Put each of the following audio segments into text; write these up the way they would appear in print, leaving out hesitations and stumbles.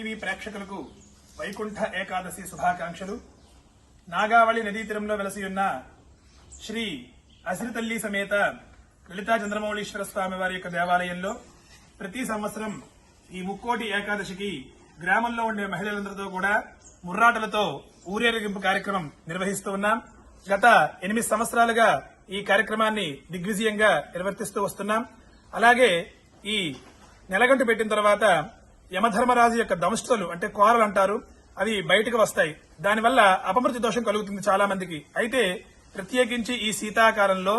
TV ప్రేక్షకులకు వైకుంఠ ఏకాదశి శుభాకాంక్షలు. నాగావళి నదీ తీరంలో వెలసి ఉన్న శ్రీ అసిరితల్లి సమేత లలితా చంద్రమౌళీశ్వర స్వామి వారి యొక్క దేవాలయంలో ప్రతి సంవత్సరం ఈ ముక్కోటి ఏకాదశికి గ్రామంలో ఉండే మహిళలందరితో కూడా ముర్రాటలతో ఊరేగింపు కార్యక్రమం నిర్వహిస్తూ ఉన్నాం. గత 8 సంవత్సరాలుగా ఈ కార్యక్రమాన్ని దిగ్విజయంగా నిర్వర్తిస్తూ వస్తున్నాం. అలాగే ఈ నెలగంట పెట్టిన తర్వాత యమధర్మరాజు యొక్క దంష్టలు అంటే కోరలు అంటారు, అవి బయటకు వస్తాయి. దానివల్ల అపమృత్యు దోషం కలుగుతుంది చాలా మందికి. అయితే ప్రత్యేకించి ఈ శీతాకాలంలో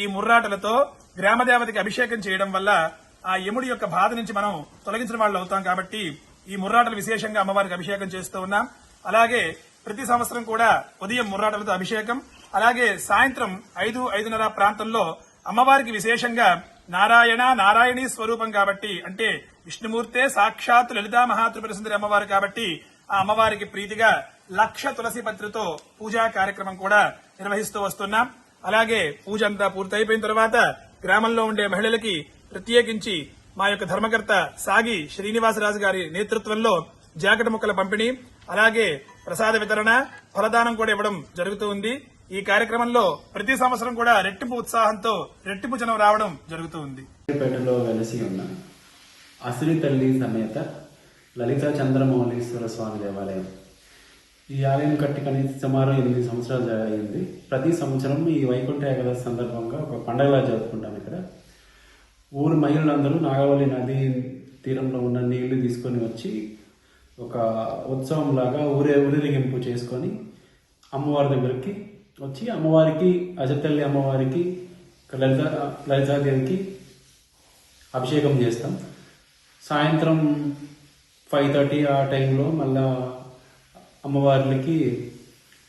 ఈ ముర్రాటలతో గ్రామదేవతకి అభిషేకం చేయడం వల్ల ఆ యముడి యొక్క బాధ నుంచి మనం తొలగించిన వాళ్ళు అవుతాం. కాబట్టి ఈ ముర్రాటలు విశేషంగా అమ్మవారికి అభిషేకం చేస్తూ ఉన్నాం. అలాగే ప్రతి సంవత్సరం కూడా ఉదయం ముర్రాటలతో అభిషేకం, అలాగే సాయంత్రం 5-5:30 ప్రాంతంలో అమ్మవారికి విశేషంగా నారాయణీ స్వరూపం కాబట్టి, అంటే విష్ణుమూర్తే సాక్షాత్ లలితా మహాత్రిపుర సుందరి అమ్మవారు కాబట్టి ఆ అమ్మవారికి ప్రీతిగా 1,00,000 తులసి పత్రితో పూజా కార్యక్రమం కూడా నిర్వహిస్తూ వస్తున్నాం. అలాగే పూజ అంతా పూర్తయిపోయిన తర్వాత గ్రామంలో ఉండే మహిళలకి ప్రత్యేకించి మా యొక్క ధర్మకర్త సాగి శ్రీనివాసరాజు గారి నేతృత్వంలో జాకెట్ ముక్కల పంపిణీ, అలాగే ప్రసాద వితరణ, ఫలదానం కూడా ఇవ్వడం జరుగుతూ ఉంది. ఈ కార్యక్రమంలో ప్రతి సంవత్సరం కూడా రెట్టింపు ఉత్సాహంతో రెట్టింపు జనం రావడం జరుగుతూ ఉంది. పేటలో వెలసి ఉన్న అసిరితల్లి సమేత లలితా చంద్రమౌళీశ్వర స్వామి దేవాలయం. ఈ ఆలయం కట్టి కనీసం సుమారు 8 సంవత్సరాలు అయింది. ప్రతి సంవత్సరం ఈ వైకుంఠ ఏకాదశి సందర్భంగా ఒక పండగలా జరుపుకుంటాం. ఇక్కడ ఊరు మహిళలందరూ నాగవల్లి నది తీరంలో ఉన్న నీళ్లు తీసుకొని వచ్చి ఒక ఉత్సవం లాగా ఊరేగింపు చేసుకొని అమ్మవారి దగ్గరికి వచ్చి అమ్మవారికి అసిరితల్లి అమ్మవారికి లలితాదేవికి అభిషేకం చేస్తాం. సాయంత్రం 5:30 ఆ టైంలో మళ్ళా అమ్మవారికి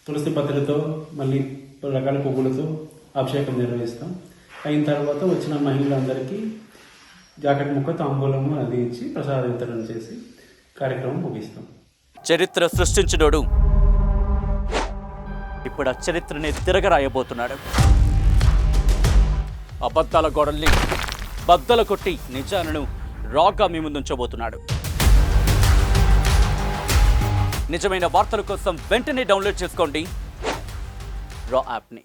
తులసి పత్రితో మళ్ళీ రకాల పువ్వులతో అభిషేకం నిర్వహిస్తాం. అయిన తర్వాత వచ్చిన మహిళలందరికీ జాకెట్ ముక్క తాంబూలము అది ఇచ్చి ప్రసాద వితరణ చేసి కార్యక్రమం ముగిస్తాం. చరిత్ర సృష్టించినోడు ఇప్పుడు ఆ చరిత్రని తిరగరాయబోతున్నాడు. అబద్ధాల గోడల్ని బద్దలు కొట్టి నిజాలను రాగా మీ ముందుంచబోతున్నాడు. నిజమైన వార్తల కోసం వెంటనే డౌన్లోడ్ చేసుకోండి రా యాప్ని.